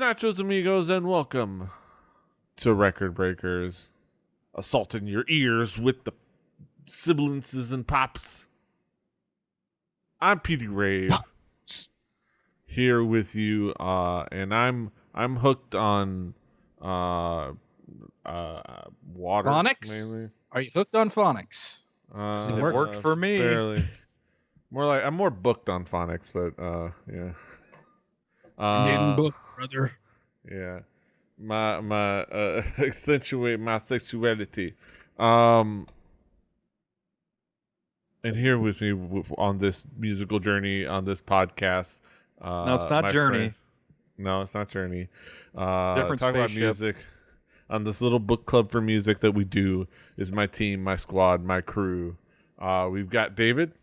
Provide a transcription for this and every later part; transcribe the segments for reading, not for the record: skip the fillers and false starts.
nachos, amigos, and welcome to Record Breakers, assaulting your ears with the sibilances and pops. I'm Petey Rave, here with you, and I'm hooked on water phonics. mainly. Are you hooked on phonics? It worked for me. Barely. I'm more booked on phonics, but yeah. Getting booked, brother. Yeah, my accentuate my sexuality. And here with me on this musical journey on this podcast. No, it's not Journey. No, it's not Journey. Different talk about spaceship. music on this little book club for music that we do. Is my team, my squad, my crew. We've got David.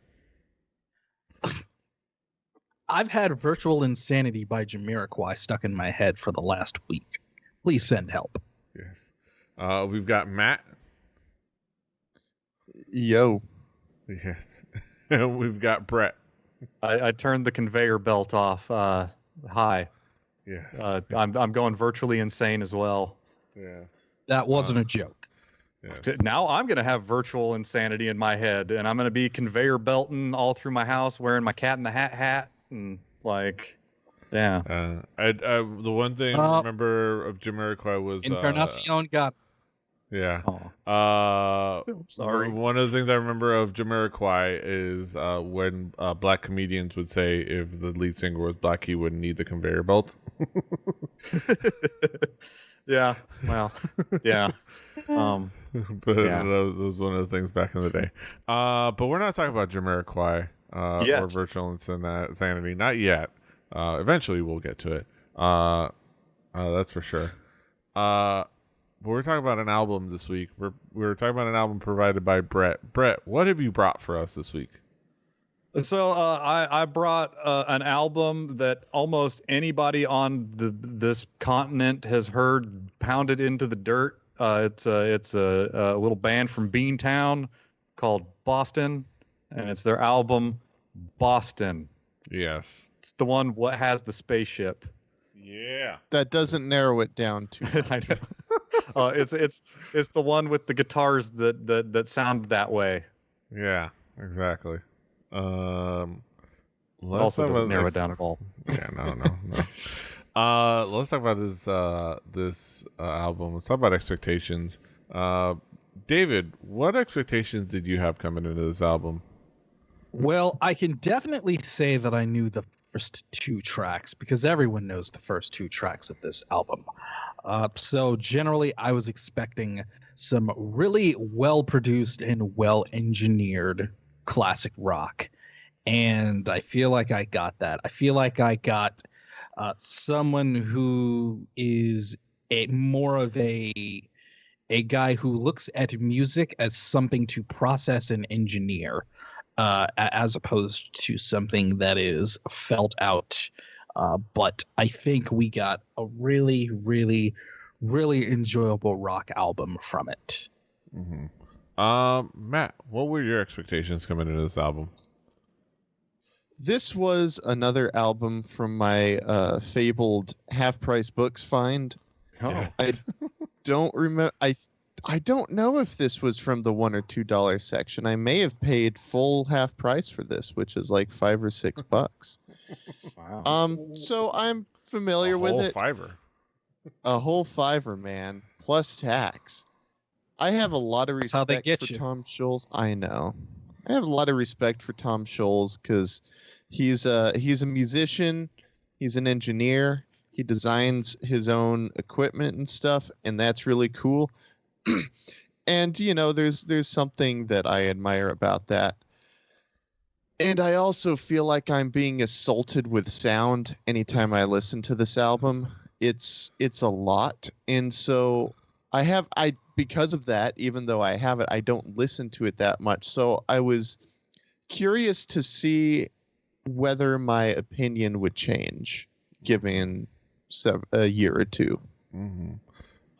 I've had Virtual Insanity by Jamiroquai stuck in my head for the last week. Please send help. Yes. We've got Matt. Yo. Yes. And we've got Brett. I turned the conveyor belt off. Hi. Yes. I'm going virtually insane as well. Yeah. That wasn't a joke. Yes. Now I'm going to have virtual insanity in my head, and I'm going to be conveyor belting all through my house, wearing my Cat in the hat, and like, yeah. The one thing I remember of Jamiroquai was Encarnacion got. Yeah. Oh. Sorry. One of the things I remember of Jamiroquai is when black comedians would say if the lead singer was black, he wouldn't need the conveyor belt. Yeah. Well. Yeah. But Yeah. that was one of the things back in the day. But we're not talking about Jamiroquai or Virtual Insanity. Not yet. Eventually we'll get to it. That's for sure. But we're talking about an album this week. We're talking about an album provided by Brett. Brett, what have you brought for us this week? So I brought an album that almost anybody on this continent has heard pounded into the dirt. It's a little band from Beantown called Boston, and it's their album Boston. Yes. It's the one what has the spaceship. Yeah. That doesn't narrow it down too much. I know. It's the one with the guitars that sound that way. Yeah, exactly. Also doesn't narrow it down at all. Yeah, no. Let's talk about this album. Let's talk about expectations. David, what expectations did you have coming into this album? Well, I can definitely say that I knew the first two tracks because everyone knows the first two tracks of this album. So generally, I was expecting some really well-produced and well-engineered classic rock. And I feel like I got that. I feel like I got someone who is more of a guy who looks at music as something to process and engineer, as opposed to something that is felt out. But I think we got a really, really, really enjoyable rock album from it. Mm-hmm. Matt, what were your expectations coming into this album? This was another album from my fabled Half Price Books find. Oh. I don't remember. I don't know if this was from the $1 or $2 section. I may have paid full half price for this, which is like $5 or $6. Wow. So I'm familiar with it. $5. A whole $5, man, plus tax. I have a lot of That's how they respect get for you. Tom Scholz. I know. I have a lot of respect for Tom Scholz because he's a musician, he's an engineer, he designs his own equipment and stuff, and that's really cool. And you know, there's something that I admire about that. And I also feel like I'm being assaulted with sound anytime I listen to this album. It's a lot, and so because of that, even though I have it, I don't listen to it that much. So I was curious to see whether my opinion would change given a year or two. Mm-hmm.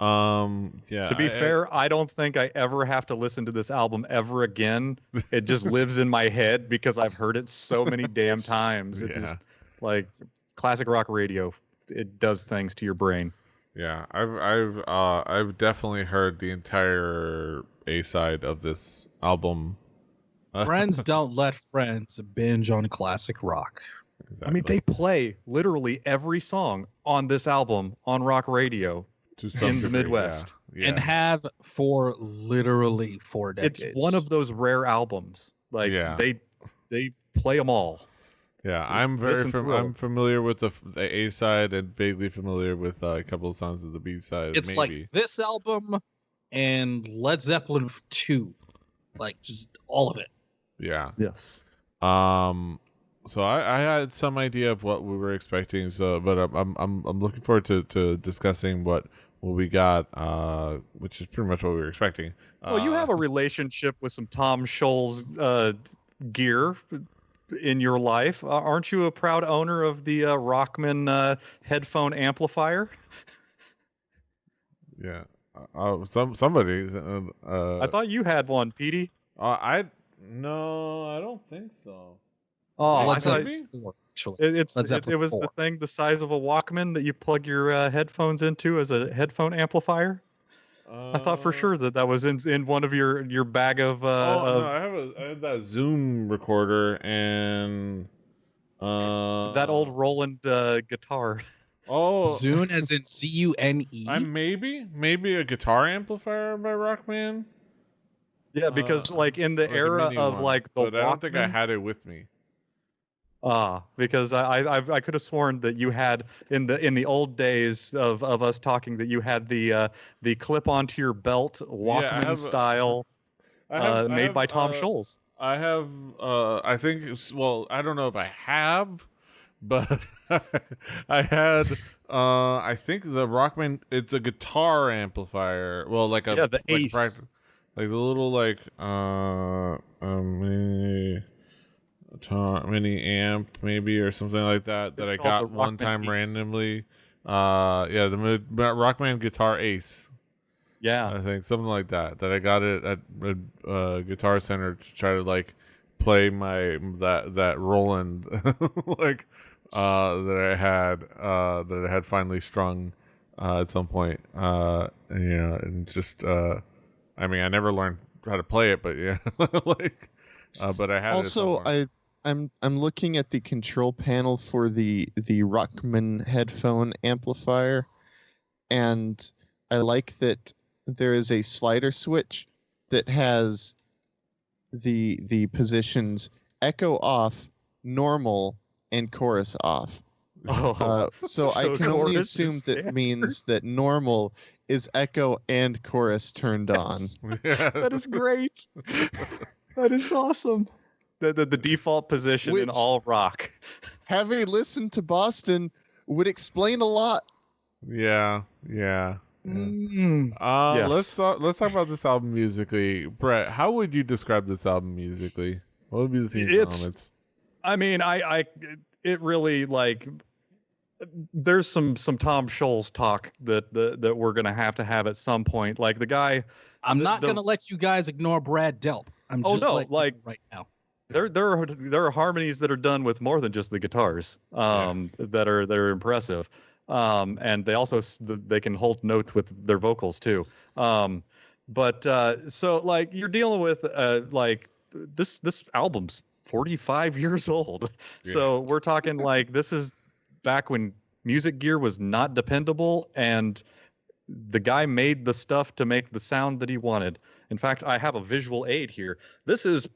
Yeah. To be fair, I don't think I ever have to listen to this album ever again. It just lives in my head because I've heard it so many damn times. It's just like classic rock radio it does things to your brain. Yeah, I've definitely heard the entire A side of this album. Friends don't let friends binge on classic rock. Exactly. I mean, they play literally every song on this album on rock radio in the Midwest. Yeah. And have for literally 4 decades. It's one of those rare albums. Like they play them all. Yeah, I'm familiar with the A side and vaguely familiar with a couple of songs of the B side. It's like this album and Led Zeppelin 2, like just all of it. Yeah. Yes. So I had some idea of what we were expecting. So, but I'm looking forward to discussing what we got, which is pretty much what we were expecting. Well, you have a relationship with some Tom Scholz gear in your life. Aren't you a proud owner of the Rockman headphone amplifier? Yeah. Somebody. I thought you had one, Petey. No, I don't think so. Oh, I thought it was the thing the size of a Walkman that you plug your headphones into as a headphone amplifier. I thought for sure that was in one of your bag of. No, I have that Zoom recorder and that old Roland guitar. Oh, Zune as in Cune. I'm maybe a guitar amplifier by Rockman. Yeah, because like in the era of like the but Walkman, I don't think I had it with me. Because I could have sworn that you had in the old days of us talking that you had the clip onto your belt Walkman style made by Tom Scholz. I have I think I don't know if I have, but I had I think the Rockman, it's a guitar amplifier. Well, like the Ace. Like the little mini amp maybe or something like that It's I called got the one Rockman time Ace. randomly. The Rockman Guitar Ace. Yeah, I think something like that I got it at Guitar Center to try to like play my that Roland like that I had finally strung at some point, and just I mean I never learned how to play it, but yeah like but I had also it I'm looking at the control panel for the Rockman headphone amplifier, and I like that there is a slider switch that has the positions echo off, normal, and chorus off. So I can only assume that means that normal is echo and chorus turned on. That is great. That is awesome. The default position in all rock. Having listened to Boston would explain a lot. Yeah. Yes. Let's talk about this album musically. Brett, how would you describe this album musically? What would be the theme elements? I mean, it really like there's some Tom Scholz talk that we're gonna have at some point. Like the guy, I'm not gonna let you guys ignore Brad Delp. Right now. There are harmonies that are done with more than just the guitars that are impressive. And they also they can hold notes with their vocals too. So like you're dealing with like this album's 45 years old. Yeah. So we're talking like this is back when music gear was not dependable, and the guy made the stuff to make the sound that he wanted. In fact, I have a visual aid here. This is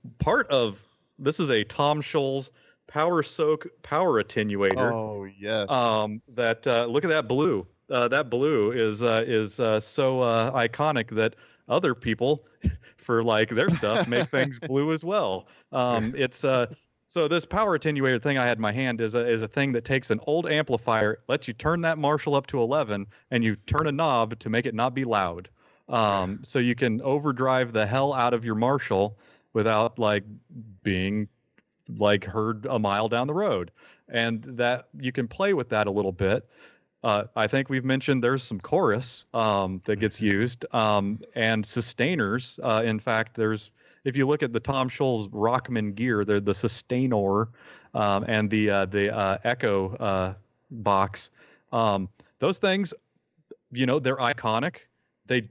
a Tom Scholz Power Soak power attenuator. Oh yes. Look at that blue. That blue is so iconic that other people, for like their stuff, make things blue as well. So this power attenuator thing I had in my hand is a thing that takes an old amplifier, lets you turn that Marshall up to 11, and you turn a knob to make it not be loud. So you can overdrive the hell out of your Marshall without like being like heard a mile down the road, and that you can play with that a little bit. I think we've mentioned there's some chorus that gets used, and sustainers. In fact, if you look at the Tom Scholz Rockman gear, they're the sustainer and the echo box. Those things, they're iconic. They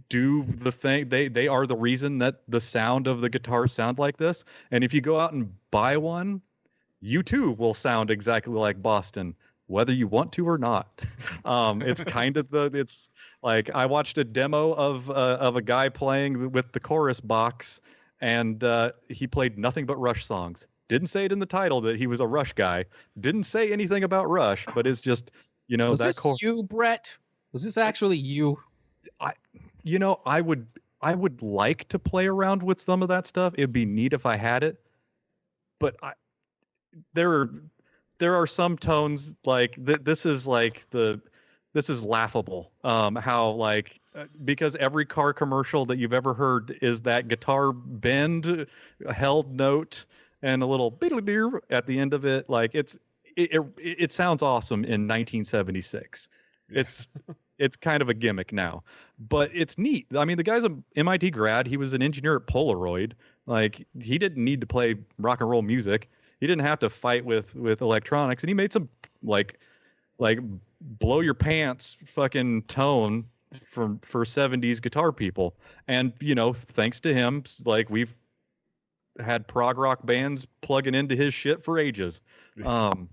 do the thing. They are the reason that the sound of the guitars sound like this. And if you go out and buy one, you too will sound exactly like Boston, whether you want to or not. It's kind of it's like I watched a demo of a guy playing with the chorus box, and he played nothing but Rush songs. Didn't say it in the title that he was a Rush guy. Didn't say anything about Rush, but it's just, was that this you, Brett? Was this actually you? I would like to play around with some of that stuff. It'd be neat if I had it, but there are some tones like this is laughable. How because every car commercial that you've ever heard is that guitar bend, a held note, and a little beetle at the end of it. Like it sounds awesome in 1976. Yeah. It's kind of a gimmick now, but it's neat. I mean, the guy's a MIT grad. He was an engineer at Polaroid. Like, he didn't need to play rock and roll music. He didn't have to fight with electronics, and he made some like blow your pants fucking tone for 70s guitar people. And thanks to him, like, we've had prog rock bands plugging into his shit for ages. And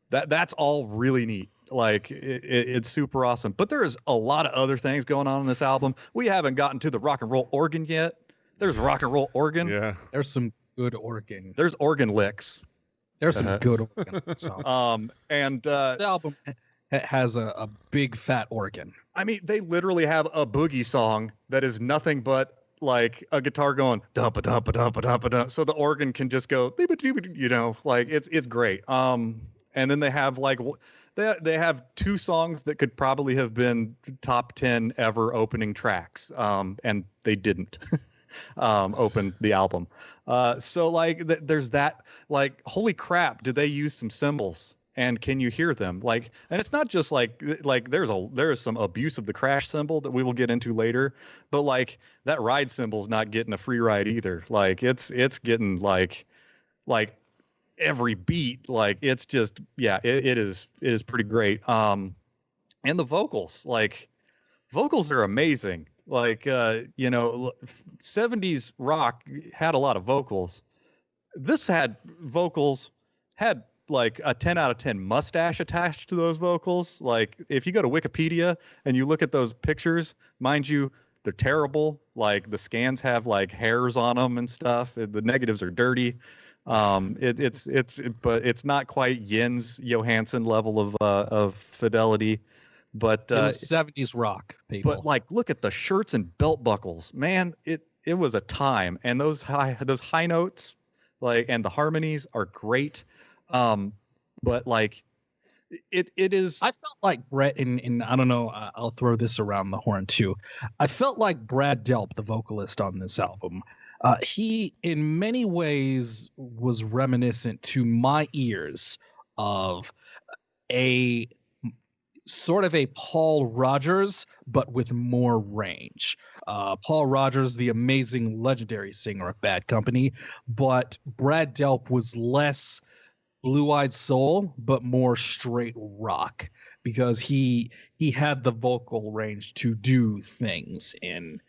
that's all really neat. Like, it's super awesome. But there's a lot of other things going on in this album. We haven't gotten to the rock and roll organ yet. There's rock and roll organ. Yeah. There's some good organ. There's organ licks. There's some good organ. The album has a big fat organ. I mean, they literally have a boogie song that is nothing but like a guitar going dumpa dumpa dumpa dumpa dump. So the organ can just go, like it's great. And then they have they have two songs that could probably have been top 10 ever opening tracks. And they didn't open the album. So there's that, holy crap, did they use some cymbals? And can you hear them? And it's not just like there is some abuse of the crash cymbal that we will get into later, but that ride cymbal's not getting a free ride either. It's getting like every beat. It's just, it is pretty great. And the vocals are amazing. 70s rock had a lot of vocals. This had vocals, had a 10 out of 10 mustache attached to those vocals. If you go to Wikipedia and you look at those pictures, mind you, they're terrible. The scans have hairs on them and stuff. The negatives are dirty. But it's not quite Jens Johansson level of fidelity. But in the 70s rock, people. But look at the shirts and belt buckles, man. It was a time, and those high notes, and the harmonies are great. But it is. I felt like Brett, and I don't know. I'll throw this around the horn too. I felt like Brad Delp, the vocalist on this album. He, in many ways, was reminiscent to my ears of a sort of a Paul Rodgers, but with more range. Paul Rodgers, the amazing, legendary singer of Bad Company, but Brad Delp was less Blue-Eyed Soul, but more straight rock, because he had the vocal range to do things in.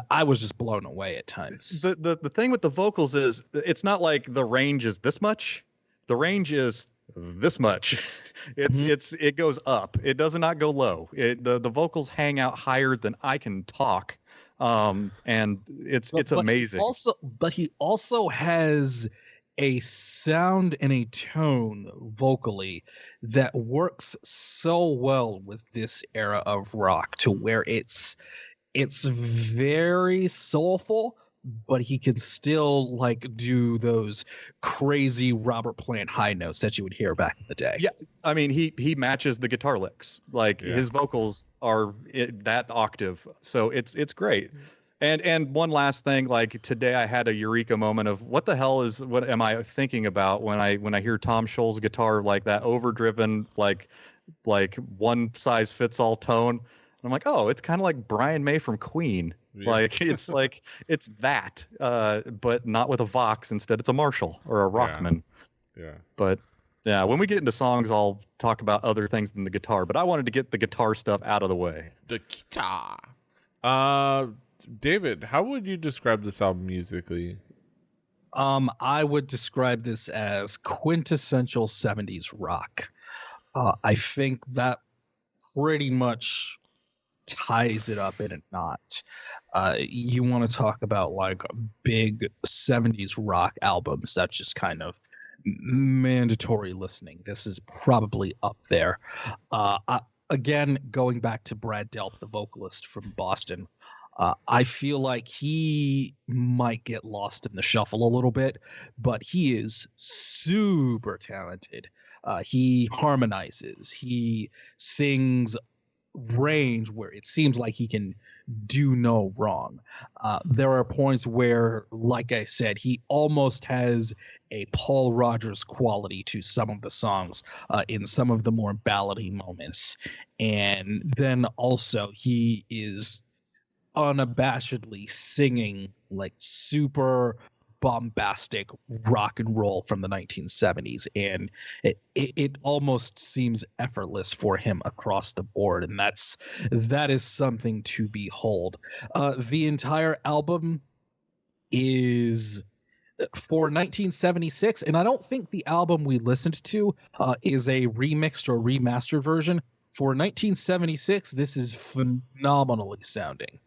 I was just blown away at times. The thing with the vocals is it's not like the range is this much. The range is this much. It goes up. It does not go low. The vocals hang out higher than I can talk. And it's amazing. He also has a sound and a tone vocally that works so well with this era of rock, to where it's very soulful, but he can still do those crazy Robert Plant high notes that you would hear back in the day. Yeah, I mean, he matches the guitar licks. His vocals are that octave, so it's great. And one last thing, today I had a eureka moment of what am I thinking about when I hear Tom Scholz guitar, that overdriven one size fits all tone. And I'm like, oh, it's kind of like Brian May from Queen. Yeah. It's that, but not with a Vox. Instead, it's a Marshall or a Rockman. Yeah. But Yeah, when we get into songs, I'll talk about other things than the guitar, but I wanted to get the guitar stuff out of the way. The guitar. David, how would you describe this album musically? I would describe this as quintessential 70s rock. I think that pretty much ties it up in a knot. You want to talk about like big 70s rock albums that just kind of mandatory listening. This is probably up there. Again, going back to Brad Delp, the vocalist from Boston, I feel like he might get lost in the shuffle a little bit, but he is super talented. He harmonizes, he sings range where it seems like he can do no wrong. There are points where, like I said, he almost has a Paul Rogers quality to some of the songs in some of the more ballady moments. And then also he is unabashedly singing like super bombastic rock and roll from the 1970s, and it almost seems effortless for him across the board, and that is something to behold. The entire album is for 1976, and I don't think the album we listened to is a remixed or remastered version. For 1976, this is phenomenally sounding.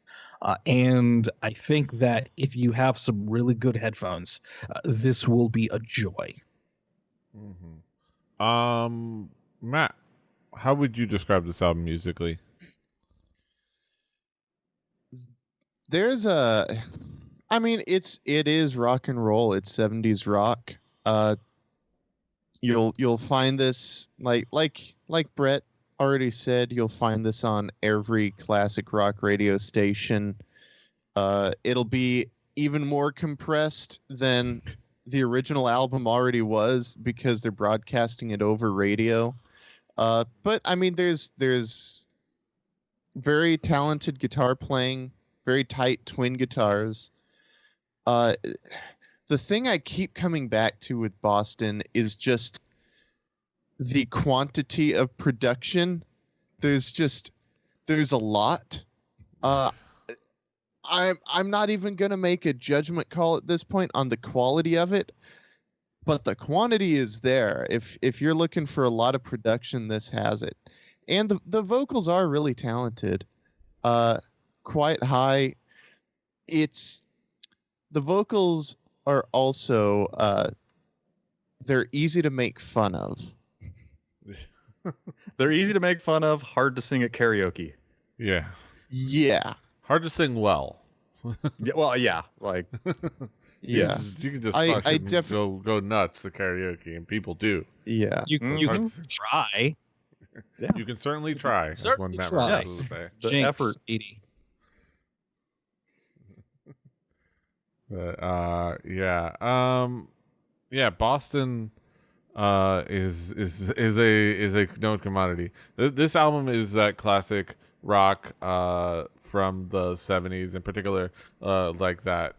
And I think that if you have some really good headphones, this will be a joy. Mm-hmm. Matt, how would you describe this album musically? It is rock and roll. It's 70s rock. You'll find this like Brett already said, you'll find this on every classic rock radio station. It'll be even more compressed than the original album already was because they're broadcasting it over radio. But I mean, there's very talented guitar playing, very tight twin guitars. The thing I keep coming back to with Boston is just the quantity of production. There's a lot. I'm not even gonna make a judgment call at this point on the quality of it, but the quantity is there. If you're looking for a lot of production, this has it. And the vocals are really talented. Quite high. The vocals are also they're easy to make fun of. They're easy to make fun of, hard to sing at karaoke. Yeah. Yeah. Hard to sing well. Yeah, well, yeah, like yeah. You can just go nuts at karaoke, and people do. Yeah. You can try. Yeah. You can certainly try. Certainly try. The Jinx, effort. 80. But Boston is a known commodity. This album is that classic rock from the 70s, in particular, like that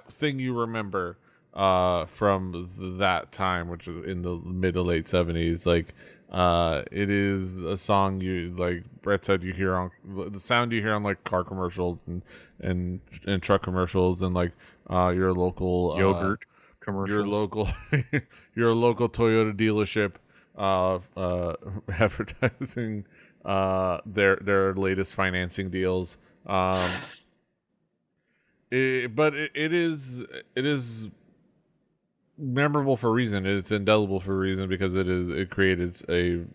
thing you remember from that time, which is in the mid to late 70s. Like it is a song you, like Brett said, you hear on the sound you hear on like car commercials and truck commercials, and like your local yogurt commercials, your local Toyota dealership advertising their latest financing deals. But it is memorable for a reason. It's indelible for a reason, because it created a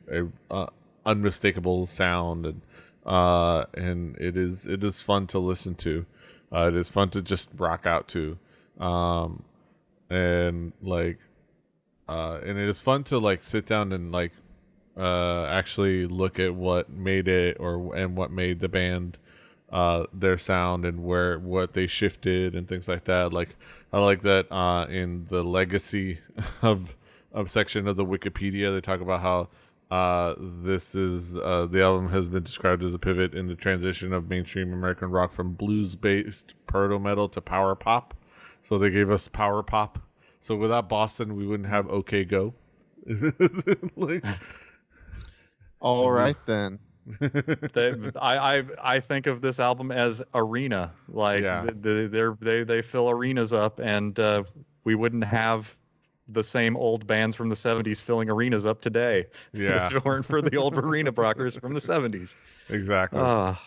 unmistakable sound, and it is fun to listen to. It is fun to just rock out to, and it is fun to like sit down and like actually look at what made it, and what made the band their sound, and what they shifted and things like that. Like I like that in the legacy of section of the Wikipedia, they talk about how this is the album has been described as a pivot in the transition of mainstream American rock from blues-based proto metal to power pop. So they gave us power pop. So without Boston, we wouldn't have OK Go. Like, All right then. I think of this album as arena. Like they fill arenas up, and we wouldn't have the same old bands from the 70s filling arenas up today. Yeah. If it weren't for the old arena rockers from the 70s. Exactly. Well,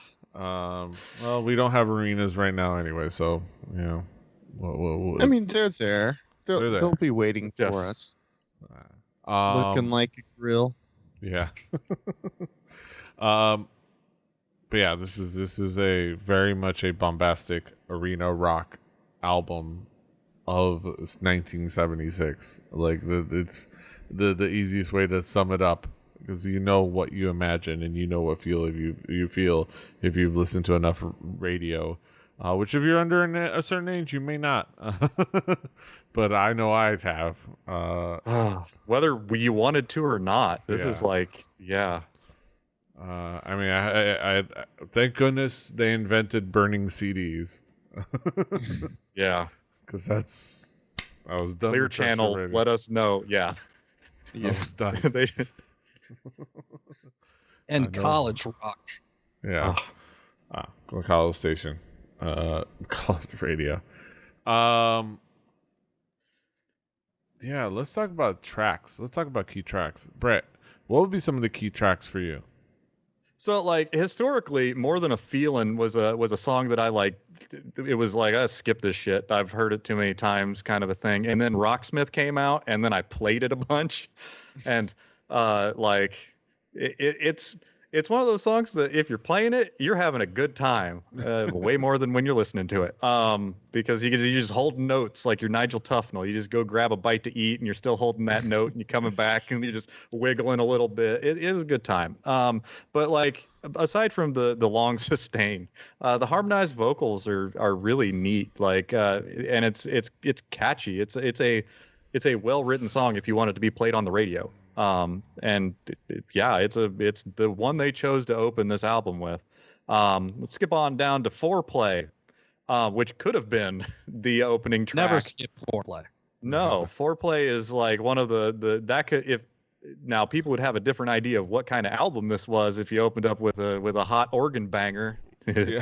we don't have arenas right now anyway, so you know. I mean, they're there. They're there. They'll be waiting for us. Looking like a grill. Yeah. But yeah, this is a very much a bombastic arena rock album of 1976. Like it's the easiest way to sum it up, because you know what you imagine and you know what feel you feel if you've listened to enough radio. Which if you're under a certain age, you may not. But I know I'd have. Whether you wanted to or not, this is like, yeah. I mean, I thank goodness they invented burning CDs. Yeah. Because I was done. Clear with Channel, let us know. Yeah. I was done. And college rock. Yeah. College station. College radio. Yeah, let's talk about tracks. Let's talk about key tracks. Brett, what would be some of the key tracks for you? So, like, historically, More Than a Feelin' was a song that I like. It was like, I skip this shit. I've heard it too many times, kind of a thing. And then Rocksmith came out, and then I played it a bunch. And like, it's one of those songs that if you're playing it, you're having a good time, way more than when you're listening to it. Because you just hold notes like you're Nigel Tufnell. You just go grab a bite to eat, and you're still holding that note, and you're coming back, and you're just wiggling a little bit. It was a good time. But like, aside from the long sustain, the harmonized vocals are really neat. Like, and it's catchy. It's a well written song if you want it to be played on the radio. And it's the one they chose to open this album with. Let's skip on down to Foreplay, which could have been the opening track. Never skip Foreplay. No, Foreplay is like one of that could, if now people would have a different idea of what kind of album this was if you opened up with a hot organ banger. You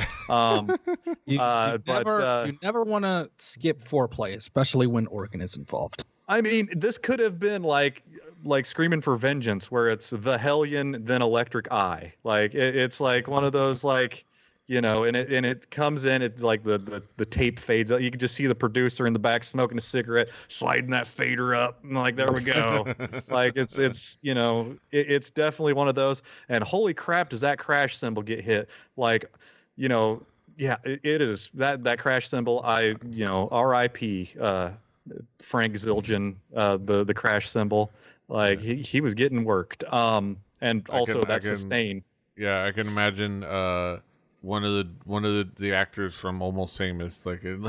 never want to skip Foreplay, especially when organ is involved. I mean, this could have been like Screaming for Vengeance, where it's the Hellion, then Electric Eye. Like it's like one of those, like, you know, and it comes in, it's like the tape fades out. You can just see the producer in the back smoking a cigarette, sliding that fader up, and like, there we go. Like it's you know, it's definitely one of those. And holy crap, does that crash cymbal get hit? Like, you know, yeah, it is that crash cymbal. You know, R.I.P. Frank Zildjian, the crash cymbal. Like he was getting worked. And also that sustain. Yeah, I can imagine one of the actors from Almost Famous, like with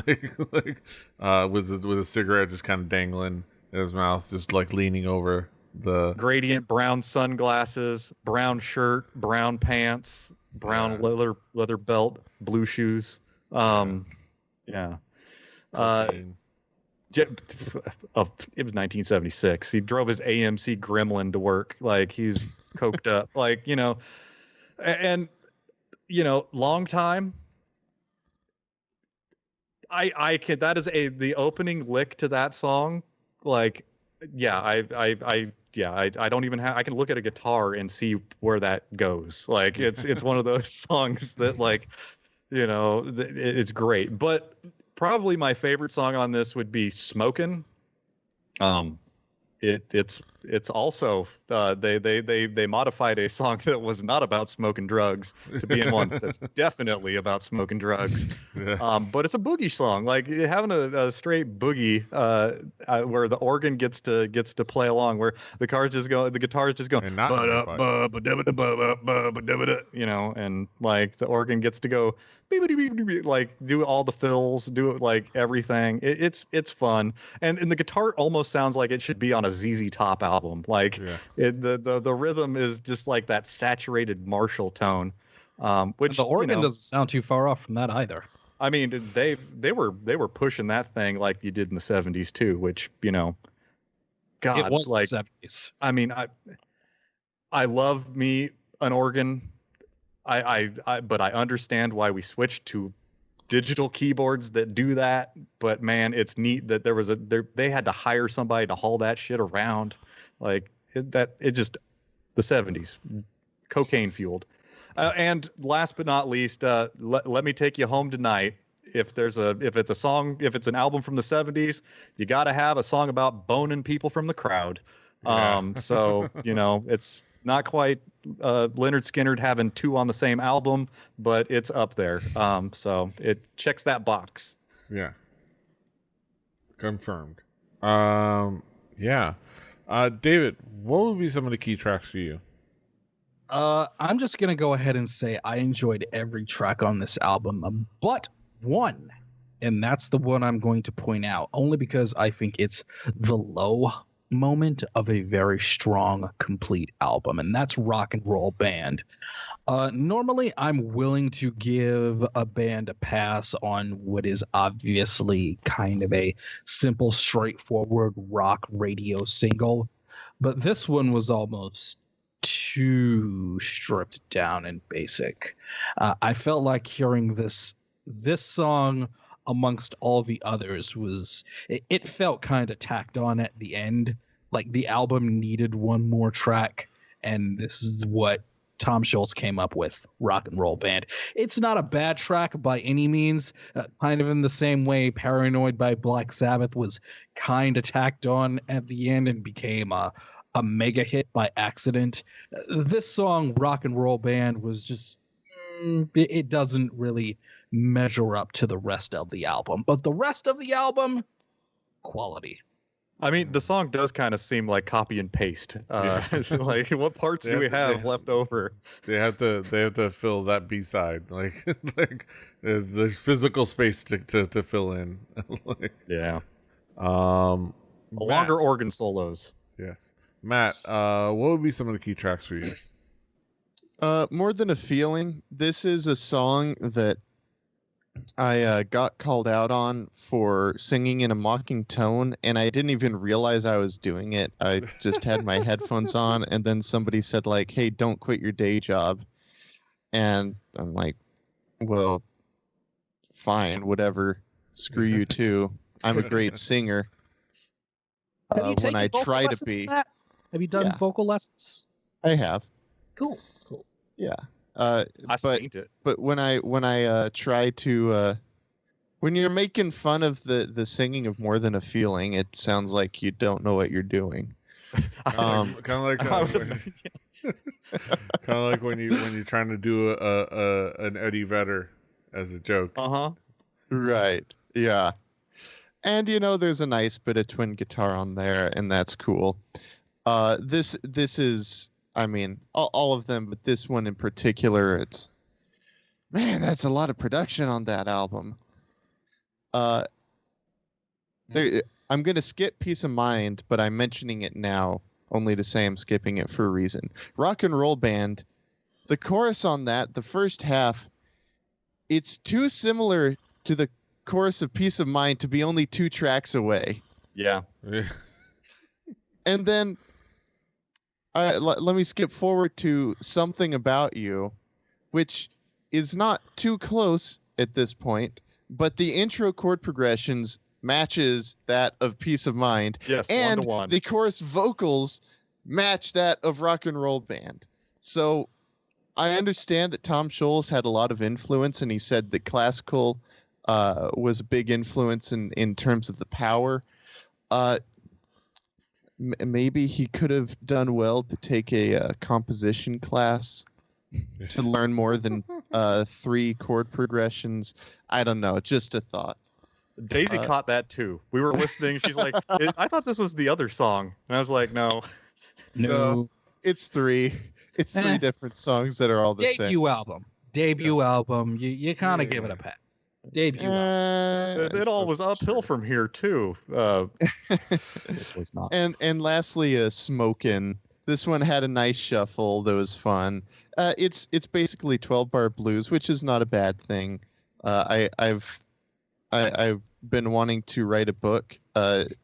a cigarette just kind of dangling in his mouth, just like leaning over the gradient brown sunglasses, brown shirt, brown pants, brown leather belt, blue shoes. Yeah. It was 1976. He drove his AMC Gremlin to work. Like, he's coked up. Like, you know, and you know, long time. I can. That is the opening lick to that song. Like, yeah, I don't even have. I can look at a guitar and see where that goes. Like, it's one of those songs that, like, you know, it's great. But probably my favorite song on this would be "Smokin'." It's also they modified a song that was not about smoking drugs to be in one that's definitely about smoking drugs. Yes. But it's a boogie song, like having a straight boogie where the organ gets to play along, where the guitar's just going, you know, and like the organ gets to go, like do all the fills, do it like everything. It's fun, and the guitar almost sounds like it should be on a ZZ Top album. Like, the rhythm is just like that saturated Marshall tone, which the organ, you know, doesn't sound too far off from that either. I mean, they were pushing that thing like you did in the 70s too, which, you know, God, it was like, the 70s. I mean, I love me an organ. But I understand why we switched to digital keyboards that do that. But man, it's neat that they had to hire somebody to haul that shit around. Like the 70s, cocaine fueled. And last but not least, let me take you home tonight. If it's an album from the 70s, you got to have a song about boning people from the crowd. Yeah. So it's not quite Leonard Skinner having two on the same album, but it's up there. So it checks that box. Yeah. Confirmed. Yeah. David, what would be some of the key tracks for you? I'm just gonna go ahead and say I enjoyed every track on this album, but one, and that's the one I'm going to point out, only because I think it's the low moment of a very strong, complete album, and that's Rock and Roll Band. Normally, I'm willing to give a band a pass on what is obviously kind of a simple, straightforward rock radio single, but this one was almost too stripped down and basic. I felt like hearing this song amongst all the others it felt kind of tacked on at the end. Like the album needed one more track, and this is what Tom Scholz came up with, Rock and Roll Band. It's not a bad track by any means, kind of in the same way Paranoid by Black Sabbath was kind of tacked on at the end and became a mega hit by accident. This song, Rock and Roll Band, was just, it doesn't really measure up to the rest of the album. But the rest of the album, quality. I mean, the song does kind of seem like copy and paste. Like, what parts do we have left over? They have to fill that B-side. Like there's physical space to fill in. Like, yeah. Longer organ solos. Yes. Matt, what would be some of the key tracks for you? More Than a Feeling. This is a song that I got called out on for singing in a mocking tone, and I didn't even realize I was doing it. I just had my headphones on, and then somebody said, like, hey, don't quit your day job. And I'm like, well, fine, whatever. Screw you too. I'm a great singer. When I try to be. Have you done vocal lessons? I have. Cool. Yeah. I seen it. But when I try to when you're making fun of the singing of More Than a Feeling, it sounds like you don't know what you're doing. Kind of like when you're trying to do an Eddie Vedder as a joke. Right. Yeah. And there's a nice bit of twin guitar on there, and that's cool. This is, I mean, all of them, but this one in particular, that's a lot of production on that album. I'm going to skip Peace of Mind, but I'm mentioning it now only to say I'm skipping it for a reason. Rock and Roll Band, the chorus on that, the first half, it's too similar to the chorus of Peace of Mind to be only 2 tracks away. Yeah. And then let me skip forward to Something About You, which is not too close at this point, but the intro chord progressions matches that of Peace of Mind. Yes, and 1-to-1. The chorus vocals match that of Rock and Roll Band. So I understand that Tom Scholz had a lot of influence, and he said that classical was a big influence in terms of the power. Maybe he could have done well to take a composition class to learn more than 3 chord progressions. I don't know. Just a thought. Daisy caught that too. We were listening. She's like, I thought this was the other song. And I was like, no. It's 3. It's 3 different songs that are all the same. Debut album. You kind of give it a pass. Debut. It all was uphill from here too. It was not. And lastly, Smokin'. This one had a nice shuffle that was fun. It's basically 12-bar blues, which is not a bad thing. I've I've been wanting to write a book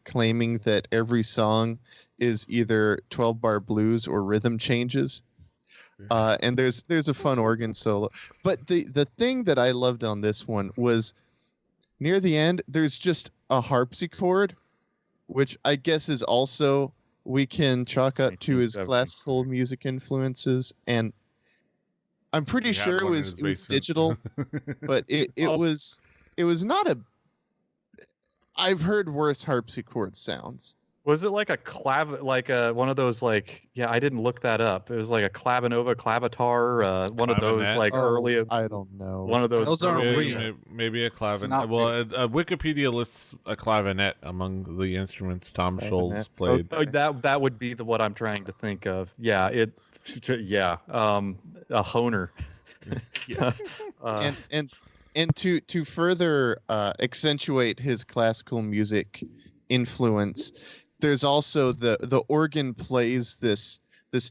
claiming that every song is either 12-bar blues or rhythm changes. And there's a fun organ solo. But the thing that I loved on this one was near the end, there's just a harpsichord, which I guess is also, we can chalk up to his classical music influences. And I'm pretty sure it was digital, but it was not a. I've heard worse harpsichord sounds. Was it like a one of those like, yeah, I didn't look that up. It was like a clavinova, clavitar, one of those like early. I don't know. One of those. Those aren't real. Maybe a clavinet. Well, Wikipedia lists a clavinet among the instruments Tom Scholz played. Oh, that would be what I'm trying to think of. Yeah, a Hohner. Yeah. And to further accentuate his classical music influence, there's also the organ plays this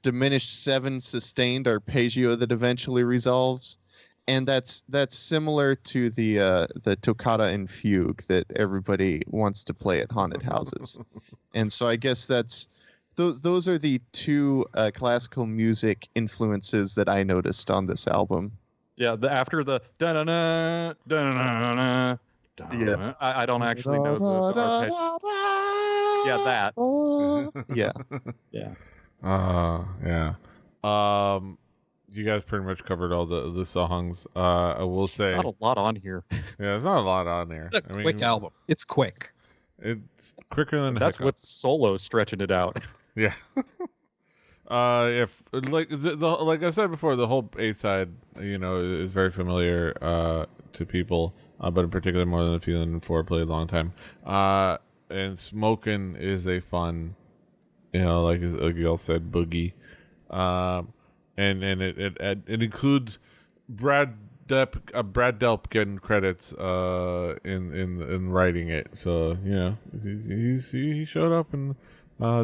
diminished 7 sustained arpeggio that eventually resolves, and that's similar to the toccata and fugue that everybody wants to play at haunted houses. And so I guess those are the 2 classical music influences that I noticed on this album. Yeah, after the da-na-na, da-na-na-na, da-na-na, I don't actually know the arpeggio. Yeah, that. Yeah. Yeah. You guys pretty much covered all the songs. I will say not a lot on here. Yeah, there's not a lot on there. It's a quick album. It's quick. It's quicker than that's with solo stretching it out. Yeah. If like like I said before, the whole A side, is very familiar to people, but in particular more than a few and for played a long time. And Smokin' is a fun, like Gil said, boogie. And it includes Brad Delp getting credits in writing it. So he showed up and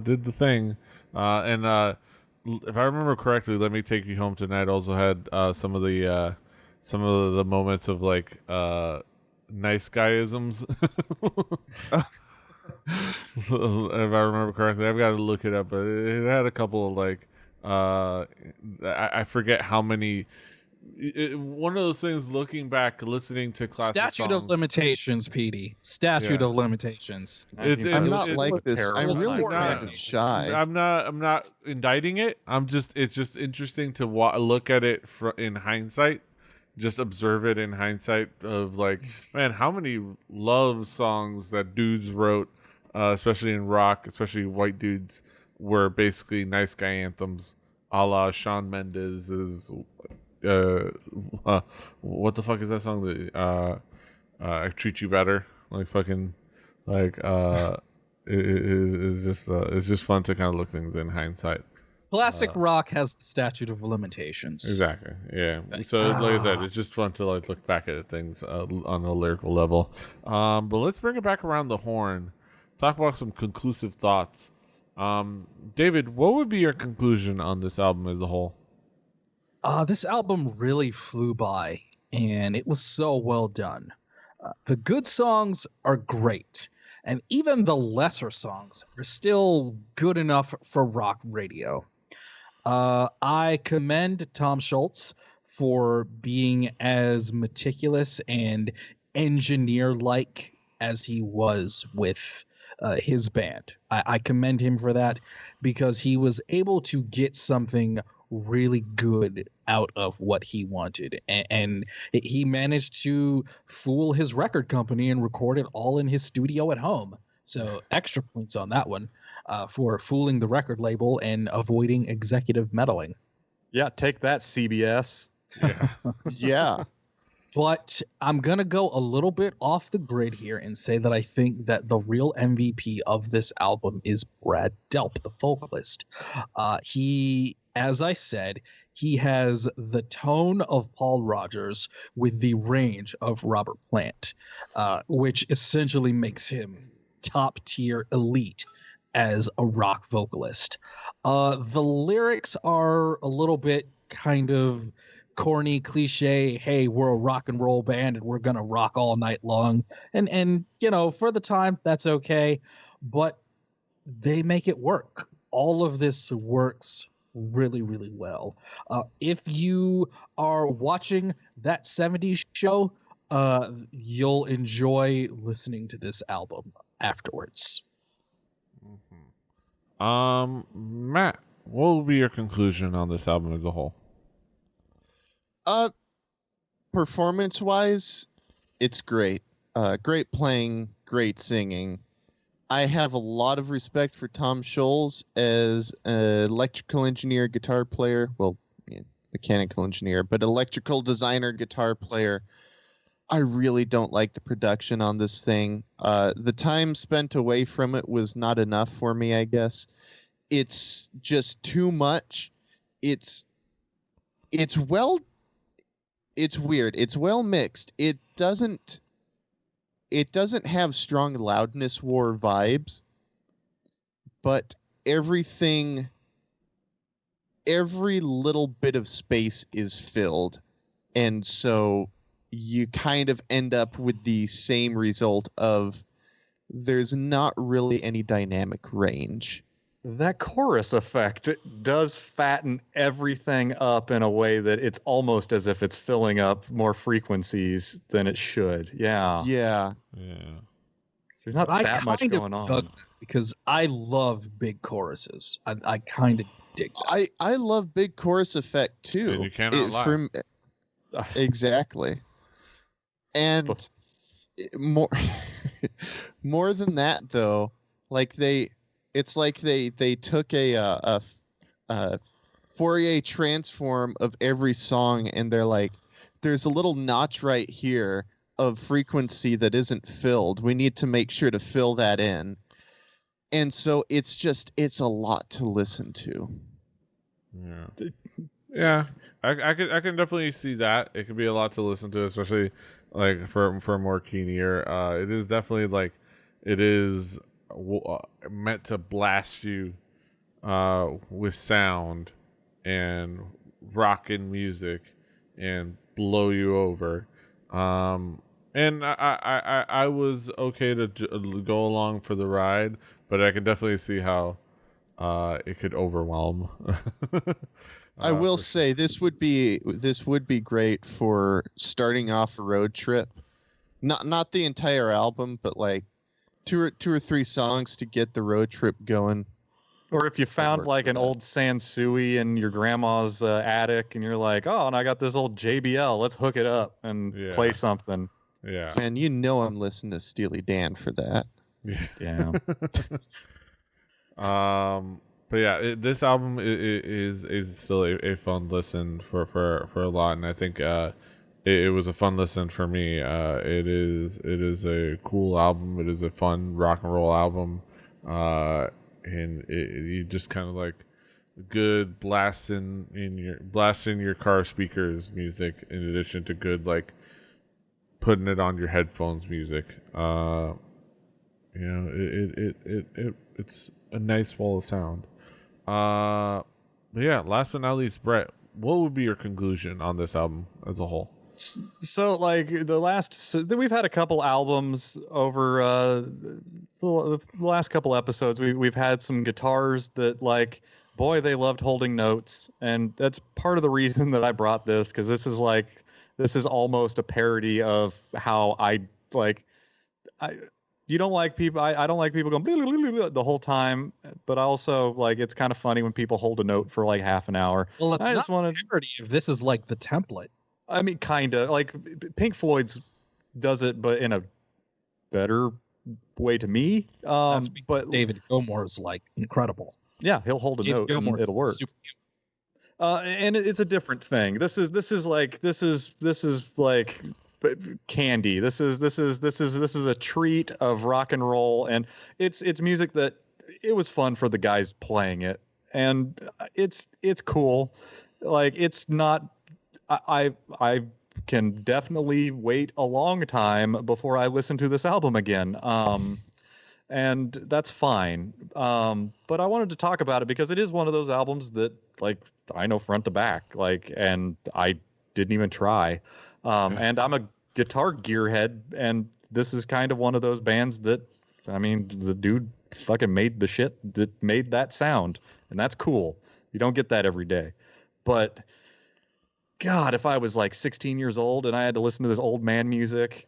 did the thing. And if I remember correctly, Let Me Take You Home Tonight also had some of the moments of like nice guyisms. If I remember correctly, I've got to look it up, but it had a couple of like I forget how many. One of those things, looking back, listening to classic Statute songs, of limitations, Petey. Statute of limitations. I'm not like this. I'm really kind of shy. I'm not indicting it. It's just interesting to look at it in hindsight. Just observe it in hindsight of like, man, how many love songs that dudes wrote, especially in rock, especially white dudes, were basically nice guy anthems, a la Shawn Mendes's. What the fuck is that song? That I Treat You Better. Like fucking, like it's just fun to kind of look things in hindsight. Classic rock has the statute of limitations. Exactly. Yeah. So like I said, it's just fun to like look back at things on a lyrical level. But let's bring it back around the horn. Talk about some conclusive thoughts. David, what would be your conclusion on this album as a whole? This album really flew by, and it was so well done. The good songs are great, and even the lesser songs are still good enough for rock radio. I commend Tom Scholz for being as meticulous and engineer-like as he was with his band. I commend him for that because he was able to get something really good out of what he wanted, and he managed to fool his record company and record it all in his studio at home. So extra points on that one for fooling the record label and avoiding executive meddling. Yeah, take that, CBS. Yeah. Yeah. But I'm going to go a little bit off the grid here and say that I think that the real MVP of this album is Brad Delp, the vocalist. He, as I said, he has the tone of Paul Rodgers with the range of Robert Plant, which essentially makes him top tier elite as a rock vocalist. The lyrics are a little bit kind of corny cliche, hey, we're a rock and roll band and we're gonna rock all night long. And for the time, that's okay. But they make it work. All of this works really, really well. If you are watching that 70s show, you'll enjoy listening to this album afterwards. Matt, what will be your conclusion on this album as a whole? Performance wise, it's great. Great playing, great singing. I have a lot of respect for Tom Scholz as an electrical engineer, guitar player. Well, mechanical engineer, but electrical designer, guitar player. I really don't like the production on this thing. The time spent away from it was not enough for me, I guess. It's just too much. It's weird. It's well mixed. It doesn't have strong loudness war vibes, but every little bit of space is filled, and so you kind of end up with the same result of there's not really any dynamic range. That chorus effect does fatten everything up in a way that it's almost as if it's filling up more frequencies than it should. Yeah. Yeah. There's not that much going on. Because I love big choruses. I kind of dig that. I love big chorus effect too. And you cannot lie. Exactly. And more than that though, like it's like they took a Fourier transform of every song, and they're like, there's a little notch right here of frequency that isn't filled. We need to make sure to fill that in. And so it's a lot to listen to. Yeah. I can definitely see that. It could be a lot to listen to, especially like for a more keen ear. It is definitely like it is meant to blast you with sound and rockin' music and blow you over. And I was okay to go along for the ride, but I can definitely see how it could overwhelm. I will say this would be great for starting off a road trip. Not the entire album, but like two or three songs to get the road trip going. Or if you found like an old Sansui in your grandma's attic, and you're like, oh, and I got this old JBL, let's hook it up and play something. Yeah. And I'm listening to Steely Dan for that. Yeah. But yeah, this album is still a fun listen for a lot, and I think it was a fun listen for me. It is a cool album. It is a fun rock and roll album, and you just kind of like good blasting your car speakers music, in addition to good like putting it on your headphones music. It's a nice wall of sound. But yeah, last but not least, Brett, what would be your conclusion on this album as a whole? So like we've had a couple albums over the last couple episodes. We've had some guitars that, like, boy, they loved holding notes, and that's part of the reason that I brought this, because this is almost a parody of how I don't like people going blah, blah, blah, the whole time, but also like it's kind of funny when people hold a note for like half an hour. Well, it's not a parody if this is like the template. I mean, kind of like Pink Floyd's does it, but in a better way to me. But David Gilmour is like incredible. Yeah, he'll hold a note and it'll work. And it's a different thing. This is like candy. This is a treat of rock and roll, and it's music that it was fun for the guys playing it, and it's cool. Like, it's not. I can definitely wait a long time before I listen to this album again. And that's fine. But I wanted to talk about it because it is one of those albums that, like, I know front to back, like, and I didn't even try. And I'm a guitar gearhead, and this is kind of one of those bands that, I mean, the dude fucking made the shit that made that sound, and that's cool. You don't get that every day. But God, if I was like 16 years old and I had to listen to this old man music,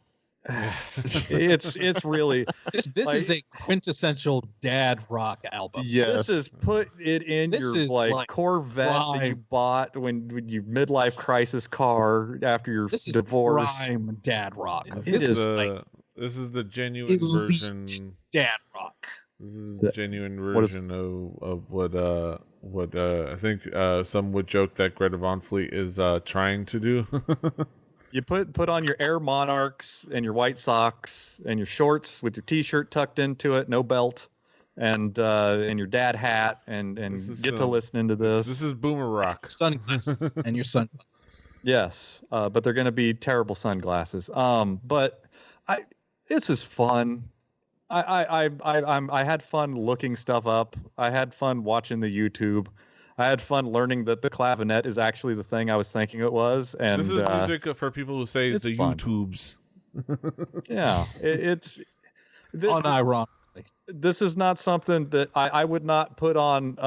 it's really this is a quintessential dad rock album. Yes. This is put it in your like Corvette that you bought when you midlife crisis car after your this divorce. This is prime dad rock. This is the genuine version. Dad rock. This is the genuine version of what I think some would joke that Greta Van Fleet is trying to do. You put on your Air Monarchs and your white socks and your shorts with your t-shirt tucked into it, no belt, and your dad hat, and get to listening to this. This is boomer rock. Sunglasses and your sunglasses. Yes, but they're going to be terrible sunglasses. But this is fun. I had fun looking stuff up. I had fun watching the YouTube. I had fun learning that the clavinet is actually the thing I was thinking it was. And this is music for people who say it's the fun. YouTubes. Yeah, it's unironically. This is not something that I would not put on.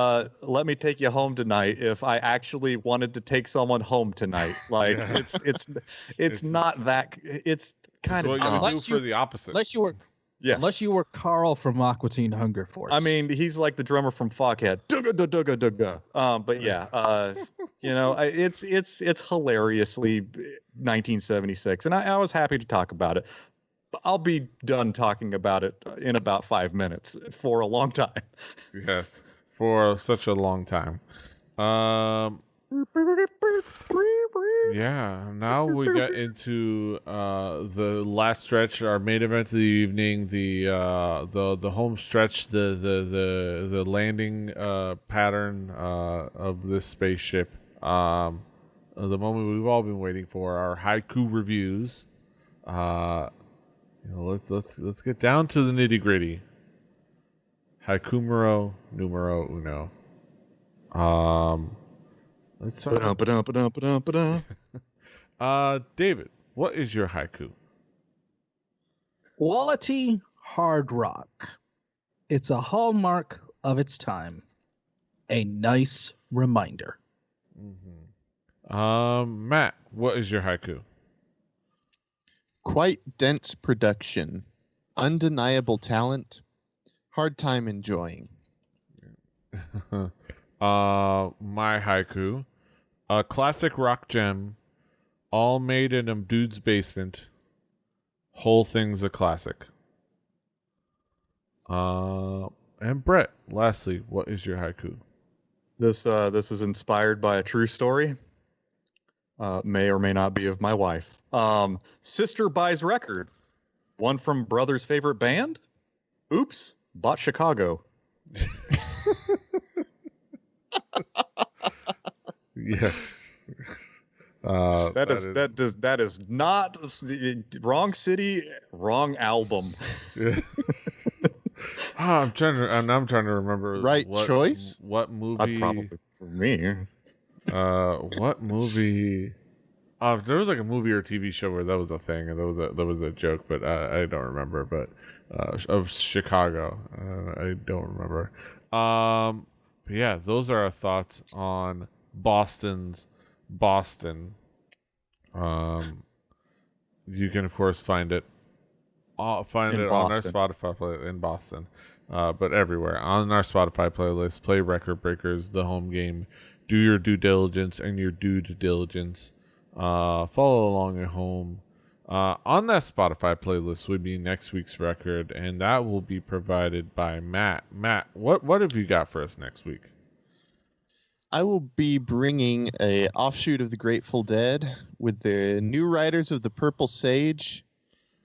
Let me take you home tonight. If I actually wanted to take someone home tonight, like it's not that. It's kind of what you would do for the opposite. Unless you were Carl from Aqua Teen Hunger Force. I mean, he's like the drummer from Fuckhead. But yeah, it's hilariously 1976, and I was happy to talk about it. I'll be done talking about it in about 5 minutes for a long time. Yes, for such a long time. Yeah, now we get into the last stretch, our main event of the evening, the home stretch, the landing pattern of this spaceship. The moment we've all been waiting for, our haiku reviews. Let's get down to the nitty gritty. Haiku numero uno. Let's start. David, what is your haiku? Quality hard rock. It's a hallmark of its time. A nice reminder. Mm-hmm. Matt, what is your haiku? Quite dense production, undeniable talent, hard time enjoying. My haiku, a classic rock gem, all made in a dude's basement, whole thing's a classic. And Brett, lastly, what is your haiku? This is inspired by a true story. May or may not be of my wife. Sister buys record. One from brother's favorite band? Oops, bought Chicago. Yes. That is not wrong city, wrong album. Yeah. I'm trying to remember. Right choice. What movie? Probably for me. What movie? There was like a movie or TV show where that was a thing, and that was a joke, but I don't remember. But of Chicago, I don't remember. But yeah, those are our thoughts on Boston's Boston. You can of course find it on our Spotify playlist in Boston, but everywhere on our Spotify playlist. Play Record Breakers, the home game. Do your due diligence and your due diligence. Follow along at home. On that Spotify playlist would be next week's record, and that will be provided by Matt. Matt, what have you got for us next week? I will be bringing a offshoot of the Grateful Dead with the New Riders of the Purple Sage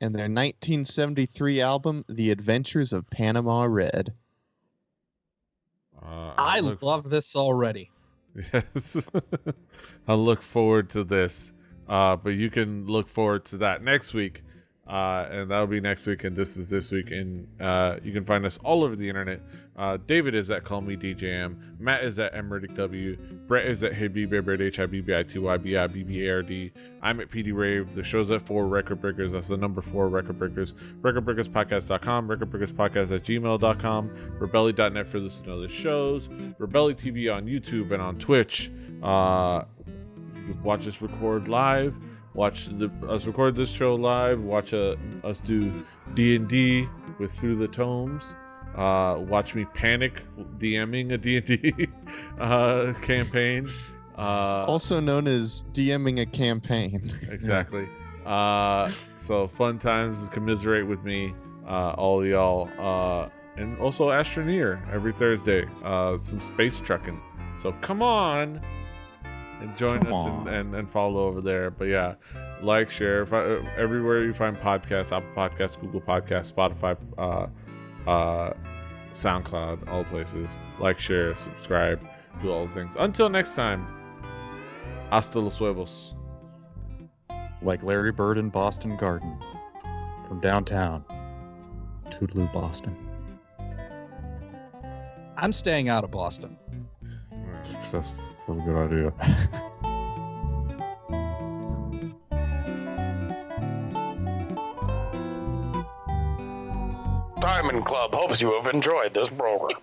and their 1973 album, The Adventures of Panama Red. I love this already. Yes. I look forward to this. But you can look forward to that next week And that'll be next week, and this is this week. And you can find us all over the internet. David is at Call Me DJM. Matt is at MRiddickW. Brett is at HibBBard, HIBBITYBIBBARD. I'm at PD Rave. The show's at 4 Record Breakers. That's the number 4 Record Breakers. RecordBreakersPodcast.com. RecordBreakersPodcast@gmail.com. Rebelli.net for listening to other shows. Rebelli TV on YouTube and on Twitch. You can watch us record live. Watch us record this show live. Watch us do D&D with Through the Tomes. Watch me panic DMing a D&D campaign. Also known as DMing a campaign. Exactly. So fun times. Commiserate with me, all y'all. And also Astroneer every Thursday. Some space trucking. So come on. And join us and follow over there. But yeah, like, share, everywhere you find podcasts, Apple Podcasts, Google Podcasts, Spotify, SoundCloud, all places. Like, share, subscribe, do all the things. Until next time, hasta los huevos. Like Larry Bird in Boston Garden, from downtown, Toodaloo, Boston. I'm staying out of Boston. That's a good idea. Diamond Club hopes you have enjoyed this program.